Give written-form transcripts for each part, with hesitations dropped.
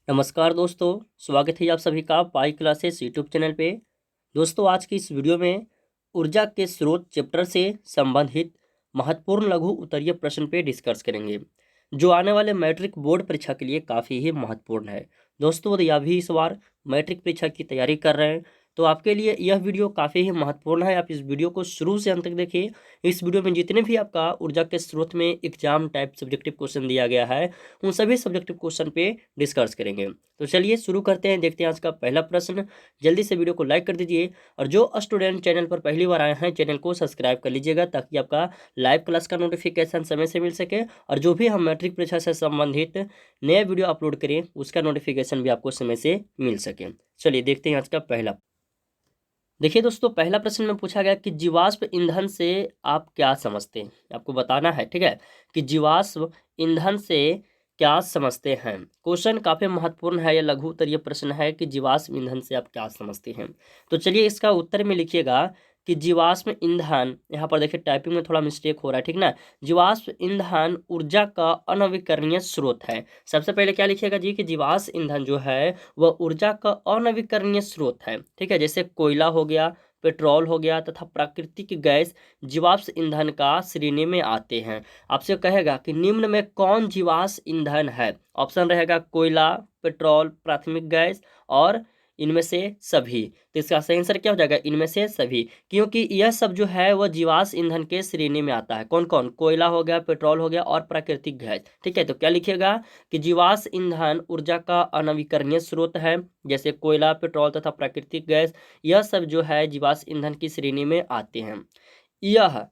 नमस्कार दोस्तों, स्वागत है आप सभी का पाई क्लासेस यूट्यूब चैनल पे। दोस्तों, आज की इस वीडियो में ऊर्जा के स्रोत चैप्टर से संबंधित महत्वपूर्ण लघु उत्तरीय प्रश्न पे डिस्कस करेंगे, जो आने वाले मैट्रिक बोर्ड परीक्षा के लिए काफ़ी ही महत्वपूर्ण है। दोस्तों, यदि आप भी इस बार मैट्रिक परीक्षा की तैयारी कर रहे हैं तो आपके लिए यह वीडियो काफ़ी ही महत्वपूर्ण है। आप इस वीडियो को शुरू से अंत तक देखिए। इस वीडियो में जितने भी आपका ऊर्जा के स्रोत में एग्जाम टाइप सब्जेक्टिव क्वेश्चन दिया गया है, उन सभी सब्जेक्टिव क्वेश्चन पे डिस्कस करेंगे। तो चलिए शुरू करते हैं, देखते हैं आज का पहला प्रश्न। जल्दी से वीडियो को लाइक कर दीजिए और जो स्टूडेंट चैनल पर पहली बार आए हैं चैनल को सब्सक्राइब कर लीजिएगा, ताकि आपका लाइव क्लास का नोटिफिकेशन समय से मिल सके और जो भी हम मैट्रिक परीक्षा से संबंधित नया वीडियो अपलोड करें उसका नोटिफिकेशन भी आपको समय से मिल सके। चलिए देखते हैं आज का पहला। देखिए दोस्तों, पहला प्रश्न में पूछा गया कि जीवाश्म ईंधन से आप क्या समझते हैं। आपको बताना है, ठीक है, कि जीवाश्म ईंधन से क्या समझते हैं। क्वेश्चन काफी महत्वपूर्ण है, यह लघु उत्तरीय प्रश्न है कि जीवाश्म ईंधन से आप क्या समझते हैं। तो चलिए इसका उत्तर में लिखिएगा कि जीवाश्म ईंधन, यहाँ पर देखिए टाइपिंग में थोड़ा मिस्टेक हो रहा है, ठीक ना। जीवाश्म ईंधन ऊर्जा का अनवीकरणीय स्रोत है। सबसे पहले क्या लिखिएगा जी, कि जीवाश्म ईंधन जो है वह ऊर्जा का अनवीकरणीय स्रोत है, ठीक है। जैसे कोयला हो गया, पेट्रोल हो गया तथा प्राकृतिक गैस जीवाश्म ईंधन का श्रेणी में आते हैं। आपसे कहेगा कि निम्न में कौन जीवाश्म ईंधन है। ऑप्शन रहेगा कोयला, पेट्रोल, प्राथमिक गैस और इनमें से सभी। तो इसका सही आंसर क्या हो जाएगा, इनमें से सभी, क्योंकि यह सब जो है वह जीवाश्म ईंधन के श्रेणी में आता है। कौन कौन, कोयला हो गया, पेट्रोल हो गया और प्राकृतिक गैस, ठीक है। तो क्या लिखिएगा कि जीवाश्म ईंधन ऊर्जा का अनवीकरणीय स्रोत है। जैसे कोयला, पेट्रोल तथा प्राकृतिक गैस, यह सब जो है जीवाश्म ईंधन की श्रेणी में आते हैं। यह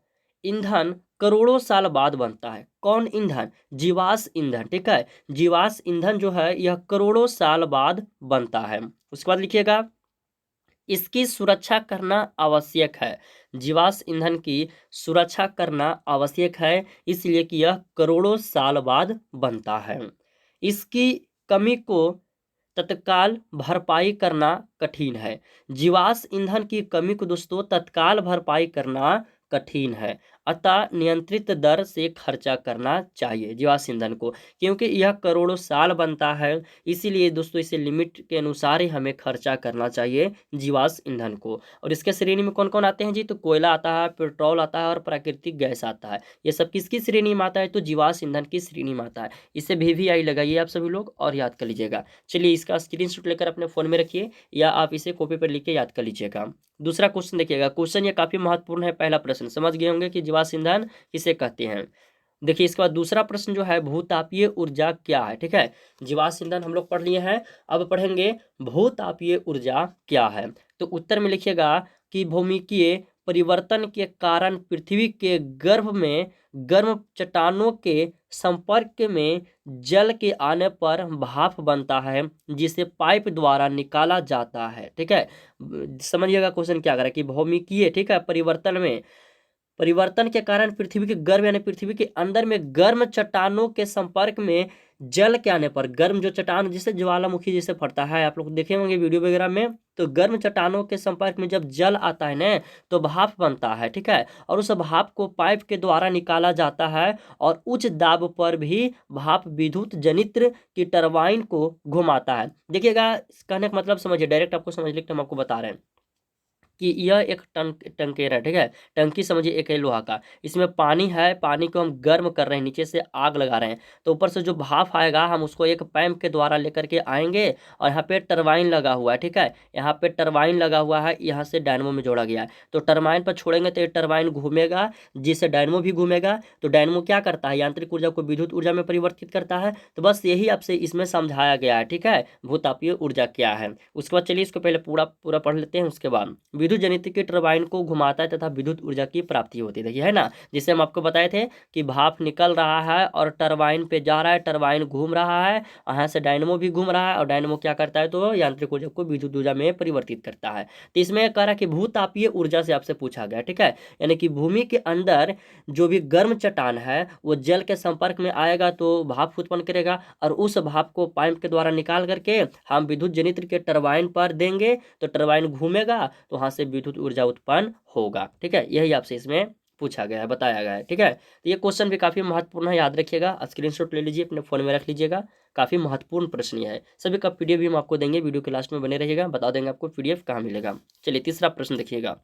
ईंधन करोड़ों साल बाद बनता है। कौन ईंधन, जीवाश्म ईंधन, ठीक है। जीवाश्म ईंधन जो है यह करोड़ों साल बाद बनता है। उसके बाद लिखिएगा इसकी सुरक्षा करना आवश्यक है। जीवाश्म ईंधन की सुरक्षा करना आवश्यक है, इसलिए कि यह करोड़ों साल बाद बनता है। इसकी कमी को तत्काल भरपाई करना कठिन है। जीवाश्म ईंधन की कमी को दोस्तों तत्काल भरपाई करना कठिन है, अतः नियंत्रित दर से खर्चा करना चाहिए जीवाश्म ईंधन को, क्योंकि यह करोड़ों साल बनता है। इसीलिए दोस्तों इसे लिमिट के अनुसार ही हमें खर्चा करना चाहिए जीवाश्म ईंधन को। और इसके श्रेणी में कौन कौन आते हैं जी, तो कोयला आता है, पेट्रोल आता है और प्राकृतिक गैस आता है। ये सब किसकी श्रेणी में आता है, तो जीवाश्म ईंधन की श्रेणी में आता है। इसे VVI लगाइए आप सभी लोग और याद कर लीजिएगा। चलिए इसका स्क्रीनशॉट लेकर अपने फोन में रखिए या आप इसे कॉपी पर लिख के याद कर लीजिएगा। दूसरा क्वेश्चन देखिएगा। क्वेश्चन ये काफी महत्वपूर्ण है। पहला प्रश्न समझ गए होंगे कि जीवाश्म ईंधन किसे कहते हैं। देखिए इसके बाद दूसरा प्रश्न जो है भूतापीय ऊर्जा क्या है, ठीक है। जीवाश्म ईंधन हम लोग पढ़ लिए हैं, अब पढ़ेंगे भूतापीय ऊर्जा क्या है। तो उत्तर में लिखिएगा कि भौमिकीय परिवर्तन के कारण पृथ्वी के गर्भ में गर्म चट्टानों के संपर्क में जल के आने पर भाप बनता है, जिसे पाइप द्वारा निकाला जाता है, ठीक है। समझिएगा क्वेश्चन क्या कर रहा है कि भौमिकीय, ठीक है, परिवर्तन के कारण पृथ्वी के गर्भ यानी पृथ्वी के अंदर में गर्म चट्टानों के संपर्क में जल के आने पर, गर्म जो चट्टान जिसे ज्वालामुखी जैसे फटता है, आप लोग देखे होंगे वीडियो वगैरह में, तो गर्म चट्टानों के संपर्क में जब जल आता है ना तो भाप बनता है, ठीक है। और उस भाप को पाइप के द्वारा निकाला जाता है और उच्च दाब पर भी भाप विद्युत जनित्र की टरबाइन को घुमाता है। देखिएगा कहने का मतलब समझिए, डायरेक्ट आपको समझ लिखते हम आपको बता रहे हैं कि यह एक टंकेर है, ठीक है। टंकी समझिए एक है लोहा का, इसमें पानी है, पानी को हम गर्म कर रहे हैं, नीचे से आग लगा रहे हैं, तो ऊपर से जो भाप आएगा हम उसको एक पैप के द्वारा लेकर के आएंगे और यहाँ पे टरबाइन लगा हुआ है, ठीक है। यहाँ पे टरबाइन लगा हुआ है, यहाँ से डायनमो में जोड़ा गया है, तो टरबाइन पर छोड़ेंगे तो ये टरबाइन घूमेगा, जिससे डायनमो भी घूमेगा। तो डायनमो क्या करता है, यांत्रिक ऊर्जा को विद्युत ऊर्जा में परिवर्तित करता है। तो बस यही आपसे इसमें समझाया गया है, ठीक है, भूतापीय ऊर्जा क्या है। उसके बाद चलिए इसको पहले पूरा पूरा पढ़ लेते हैं, उसके बाद विद्युत जनित्र की टरबाइन को घुमाता है तथा विद्युत ऊर्जा की प्राप्ति होती है, देखिए है ना। जिससे हम आपको बताए थे कि भाप निकल रहा है और टरबाइन पे जा रहा है, टरबाइन घूम रहा है, यहाँ से डायनमो भी घूम रहा है और डायनमो क्या करता है, तो यांत्रिक ऊर्जा को विद्युत ऊर्जा में परिवर्तित करता है। तो इसमें कह रहा है कि भूतापीय ऊर्जा से आपसे पूछा गया, ठीक है, यानी कि भूमि के अंदर जो भी गर्म चट्टान है वो जल के संपर्क में आएगा तो भाप उत्पन्न करेगा, और उस भाप को पाइप के द्वारा निकाल करके हम विद्युत जनित्र के टरबाइन पर देंगे, तो टरबाइन घूमेगा तो वहां से विद्युत ऊर्जा उत्पन्न होगा, ठीक है। यही आपसे इसमें पूछा गया है, बताया गया है। ठीक है, तो ये क्वेश्चन भी काफ़ी महत्वपूर्ण है, याद रखिएगा, स्क्रीनशॉट ले लीजिए, अपने फ़ोन में रख लीजिएगा। काफ़ी महत्वपूर्ण प्रश्न ये है। सभी का पीडीएफ भी हम आपको देंगे, वीडियो के लास्ट में बने रहिएगा, बता देंगे आपको पीडीएफ कहाँ मिलेगा। चलिए तीसरा प्रश्न देखिएगा।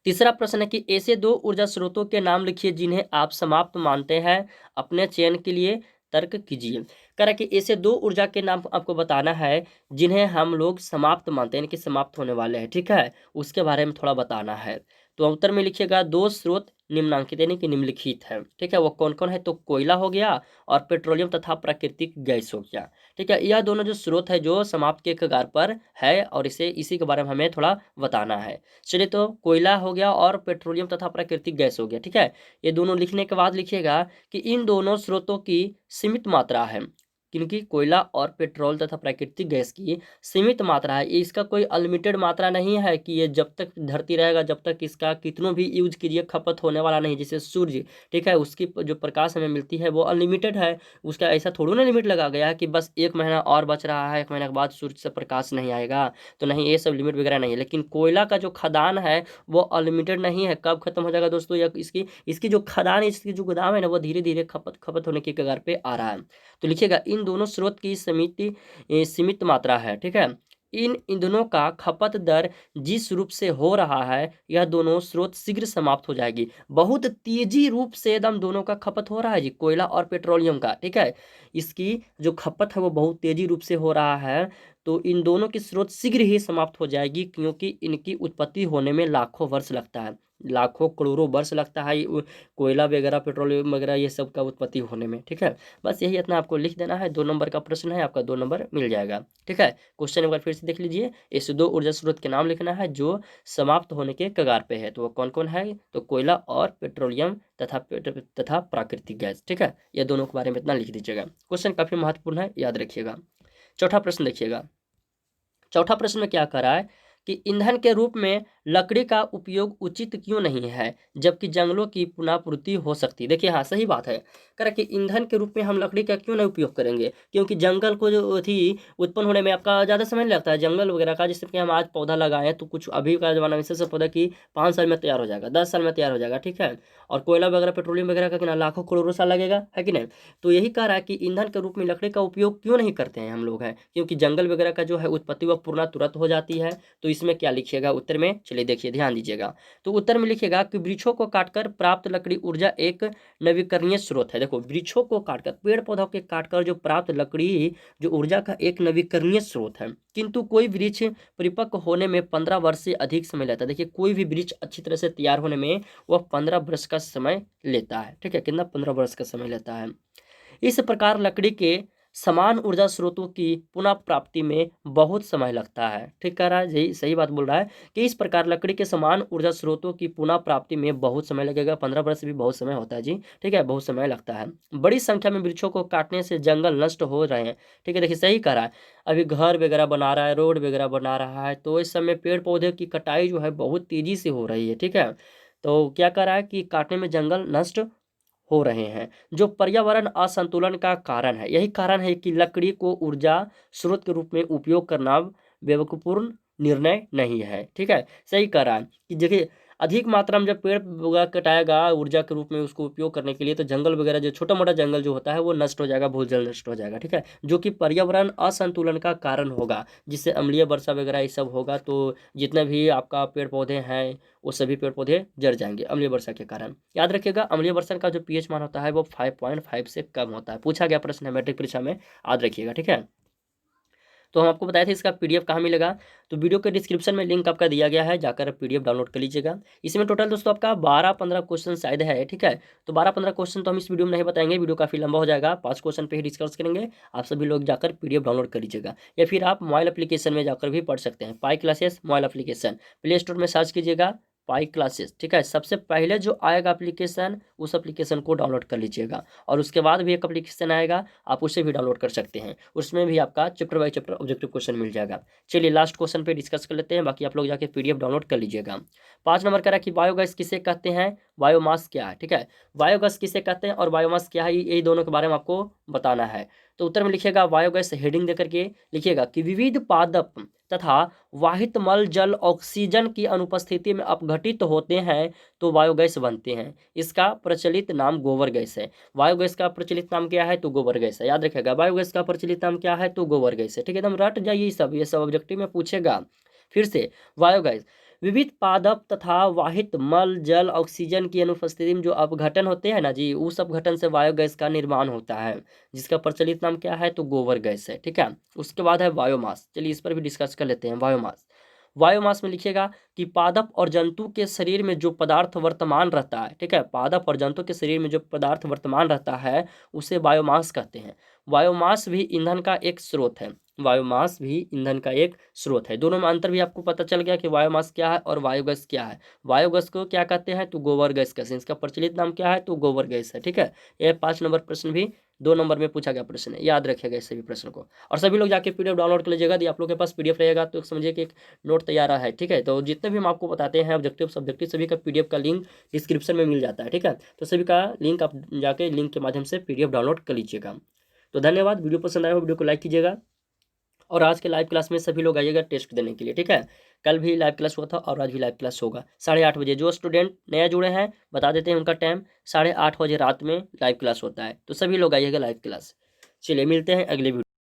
तीसरा प्रश्न है कि ऐसे दो ऊर्जा स्रोतों के नाम लिखिए जिन्हें आप समाप्त मानते हैं, अपने चयन के लिए तर्क कीजिए। कह रहा है कि ऐसे दो ऊर्जा के नाम आपको बताना है जिन्हें हम लोग समाप्त मानते हैं, यानी कि समाप्त होने वाले हैं। ठीक है, उसके बारे में थोड़ा बताना है। तो उत्तर में लिखिएगा दो स्रोत निम्नांकित यानी कि निम्नलिखित है। ठीक है, वो कौन कौन है? तो कोयला हो गया और पेट्रोलियम तथा प्राकृतिक गैस हो गया। ठीक है, यह दोनों जो स्रोत है जो समाप्त के कगार पर है, और इसी के बारे में हमें थोड़ा बताना है। चलिए, तो कोयला हो गया और पेट्रोलियम तथा प्राकृतिक गैस हो गया। ठीक है, ये दोनों लिखने के बाद लिखिएगा कि इन दोनों स्रोतों की सीमित मात्रा है। क्योंकि कोयला और पेट्रोल तथा प्राकृतिक गैस की सीमित मात्रा है, इसका कोई अनलिमिटेड मात्रा नहीं है कि ये जब तक धरती रहेगा जब तक इसका कितनों भी यूज कीजिए खपत होने वाला नहीं। जैसे सूर्य, ठीक है, उसकी जो प्रकाश हमें मिलती है वो अनलिमिटेड है, उसका ऐसा थोड़ी ना लिमिट लगा गया है कि बस 1 महीना और बच रहा है, 1 महीने के बाद सूर्य से प्रकाश नहीं आएगा। तो नहीं, ये सब लिमिट वगैरह नहीं है। लेकिन कोयला का जो खदान है वो अनलिमिटेड नहीं है, कब खत्म हो जाएगा दोस्तों, या इसकी इसकी जो खदान है, इसकी जो गोदाम है ना, वो धीरे धीरे खपत होने की कगार पे आ रहा है। तो लिखिएगा इन दोनों स्रोत की सीमित मात्रा है। ठीक है, इन ईंधनों का खपत दर जिस रूप से हो रहा है, यह दोनों स्रोत शीघ्र समाप्त हो जाएगी। बहुत तेजी रूप से एकदम दोनों का खपत हो रहा है जी, कोयला और पेट्रोलियम का। ठीक है, इसकी जो खपत है वो बहुत तेजी रूप से हो रहा है। तो इन दोनों की स्रोत शीघ्र ही समाप्त हो जाएगी, क्योंकि इनकी उत्पत्ति होने में लाखों वर्ष लगता है, लाखों करोड़ों वर्ष लगता है कोयला वगैरह पेट्रोलियम वगैरह ये सब का उत्पत्ति होने में। ठीक है, बस यही इतना आपको लिख देना है। 2 नंबर का प्रश्न है, आपका 2 नंबर मिल जाएगा। ठीक है, क्वेश्चन एक बार फिर से देख लीजिए। ऐसे दो ऊर्जा स्रोत के नाम लिखना है जो समाप्त होने के कगार पे है। तो वो कौन कौन है? तो कोयला और पेट्रोलियम तथा प्राकृतिक गैस। ठीक है, ये दोनों के बारे में इतना लिख दीजिएगा। क्वेश्चन काफी महत्वपूर्ण है, याद रखिएगा। चौथा प्रश्न देखिएगा। चौथा प्रश्न में क्या कह रहा है कि ईंधन के रूप में लकड़ी का उपयोग उचित क्यों नहीं है, जबकि जंगलों की पुनःपूर्ति हो सकती है। देखिए, हाँ सही बात है। कह रहा है कि ईंधन के रूप में हम लकड़ी का क्यों नहीं उपयोग करेंगे, क्योंकि जंगल को जो थी उत्पन्न होने में आपका ज़्यादा समय नहीं लगता है, जंगल वगैरह का। जैसे कि हम आज पौधा लगाए हैं तो कुछ अभी का जमाना में से पौधा की 5 साल में तैयार हो जाएगा, 10 साल में तैयार हो जाएगा। ठीक है, और कोयला वगैरह पेट्रोलियम वगैरह का कितना लाखों करोड़ों साल लगेगा, है कि नहीं। तो यही कह रहा है कि ईंधन के रूप में लकड़ी का उपयोग क्यों नहीं करते हैं हम लोग, हैं क्योंकि जंगल वगैरह का जो है उत्पत्ति वह पूर्ण तुरंत हो जाती है। तो इसमें क्या लिखिएगा उत्तर में? चलिए देखिए, ध्यान दीजिएगा। तो उत्तर में लिखिएगा कि वृक्षों को काटकर प्राप्त लकड़ी ऊर्जा एक नवीकरणीय स्रोत है। देखो, वृक्षों को काटकर, पेड़ पौधों के काटकर जो प्राप्त लकड़ी जो ऊर्जा का एक नवीकरणीय स्रोत है, किंतु कोई वृक्ष परिपक्व होने में 15 वर्ष से अधिक समय लेता है। देखिए, कोई भी वृक्ष अच्छी तरह से तैयार होने में वह 15 वर्ष का समय लेता है। ठीक है, कितना? 15 वर्ष का समय लेता है। इस प्रकार लकड़ी के समान ऊर्जा स्रोतों की पुनः प्राप्ति में बहुत समय लगता है। ठीक कह रहा है, यही सही बात बोल रहा है कि इस प्रकार लकड़ी के समान ऊर्जा स्रोतों की पुनः प्राप्ति में बहुत समय लगेगा। 15 वर्ष भी बहुत समय होता है जी। ठीक है, बहुत समय लगता है। बड़ी संख्या में वृक्षों को काटने से जंगल नष्ट हो रहे हैं। ठीक है, देखिए सही कह रहा है। अभी घर वगैरह बना रहा है, रोड वगैरह बना रहा है, तो इस समय पेड़ पौधे की कटाई जो है बहुत तेजी से हो रही है। ठीक है, तो क्या कर रहा है कि काटने में जंगल नष्ट हो रहे हैं, जो पर्यावरण असंतुलन का कारण है। यही कारण है कि लकड़ी को ऊर्जा स्रोत के रूप में उपयोग करना बेवकूफपूर्ण निर्णय नहीं है। ठीक है, सही कह रहा है कि देखिए, अधिक मात्रा में जब पेड़ वगैरह कटाएगा ऊर्जा के रूप में उसको उपयोग करने के लिए, तो जंगल वगैरह जो छोटा मोटा जंगल जो होता है वो नष्ट हो जाएगा, बहुत जल्द नष्ट हो जाएगा। ठीक है, जो कि पर्यावरण असंतुलन का कारण होगा, जिससे अम्लीय वर्षा वगैरह ये सब होगा। तो जितने भी आपका पेड़ पौधे हैं वो सभी पेड़ पौधे जड़ जाएंगे अम्लीय वर्षा के कारण। याद रखिएगा, अम्लीय वर्षा का जो पीएच मान होता है वो 5.5 से कम होता है। पूछा गया प्रश्न है मैट्रिक परीक्षा में, याद रखिएगा। ठीक है, तो हम आपको बताए थे इसका पीडीएफ कहाँ मिलेगा। तो वीडियो के डिस्क्रिप्शन में लिंक आपका दिया गया है, जाकर पीडीएफ डाउनलोड कर लीजिएगा। इसमें टोटल दोस्तों आपका 12-15 क्वेश्चन शायद है। ठीक है, तो 12-15 क्वेश्चन तो हम इस वीडियो में नहीं बताएंगे, वीडियो काफी लंबा हो जाएगा। 5 क्वेश्चन पे ही डिस्कस करेंगे। आप सभी लोग जाकर पीडीएफ डाउनलोड कर लीजिएगा, या फिर आप मोबाइल एप्लीकेशन में जाकर भी पढ़ सकते हैं। Pi classes mobile application, play store में सर्च कीजिएगा पाई क्लासेस। ठीक है, सबसे पहले जो आएगा एप्लीकेशन उस एप्लीकेशन को डाउनलोड कर लीजिएगा, और उसके बाद भी एक एप्लीकेशन आएगा, आप उसे भी डाउनलोड कर सकते हैं। उसमें भी आपका chapter by chapter objective question मिल जाएगा। चलिए लास्ट क्वेश्चन पे डिस्कस कर लेते हैं, बाकी आप लोग जाके पीडीएफ डाउनलोड कर लीजिएगा। 5 नंबर कह रहा है कि बायोगैस किसे कहते हैं? बायोमास क्या है, ठीक है। बायोगैस किसे कहते हैं और बायोमास क्या है, यही दोनों के बारे में आपको बताना है। तो उत्तर में लिखिएगा बायोगैस, हेडिंग देकर के लिखिएगा कि विविध पादप तथा वाहित मल जल ऑक्सीजन की अनुपस्थिति में अपघटित होते हैं तो बायोगैस बनते हैं। इसका प्रचलित नाम गोबर गैस है। बायोगैस का प्रचलित नाम क्या है, तो गोबर गैस है। याद रखिएगा, बायोगैस का प्रचलित नाम क्या है, तो गोबर गैस है, ठीक है। एकदम रट जाइए, ये सब ऑब्जेक्टिव में पूछेगा। फिर से, बायोगैस विविध पादप तथा वाहित मल जल ऑक्सीजन की अनुपस्थिति में जो अपघटन होते हैं ना जी, उस अपघटन से बायोगैस का निर्माण होता है, जिसका प्रचलित नाम क्या है, तो गोबर गैस है, ठीक है। उसके बाद है बायोमास। चलिए इस पर भी डिस्कस कर लेते हैं। बायोमास, बायोमास में लिखिएगा कि पादप और जंतु के शरीर में जो पदार्थ वर्तमान रहता है, ठीक है, पादप और जंतु के शरीर में जो पदार्थ वर्तमान रहता है उसे बायोमास कहते हैं। बायोमास भी ईंधन का एक स्रोत है। बायोमास भी ईंधन का एक स्रोत है। दोनों में अंतर भी आपको पता चल गया कि बायोमास क्या है और बायोगैस क्या है। बायोगैस को क्या कहते हैं, तो गोबर गैस कहते हैं। इसका प्रचलित नाम क्या है, तो गोबर गैस है, ठीक है। यह 5 नंबर प्रश्न भी 2 नंबर में पूछा गया प्रश्न है, याद रखिएगा इस सभी प्रश्न को। और सभी लोग जाके पीडीएफ डाउनलोड कर लीजिएगा। यदि आप लोग के पास पीडीएफ रहेगा तो समझिए कि एक नोट तैयार है, ठीक है। तो जितने भी हम आपको बताते हैं ऑब्जेक्टिव सब्जेक्टिव, सभी का पीडीएफ का लिंक डिस्क्रिप्शन में मिल जाता है, ठीक है। तो सभी का लिंक आप जाके लिंक के माध्यम से पीडीएफ डाउनलोड कर लीजिएगा। तो धन्यवाद। वीडियो पसंद आया हो वीडियो को लाइक कीजिएगा और आज के लाइव क्लास में सभी लोग आइएगा टेस्ट देने के लिए, ठीक है। कल भी लाइव क्लास हुआ था और आज भी लाइव क्लास होगा 8:30 बजे। जो स्टूडेंट नया जुड़े हैं बता देते हैं उनका टाइम, 8:30 बजे रात में लाइव क्लास होता है। तो सभी लोग आइएगा लाइव क्लास। चलिए मिलते हैं अगले वीडियो।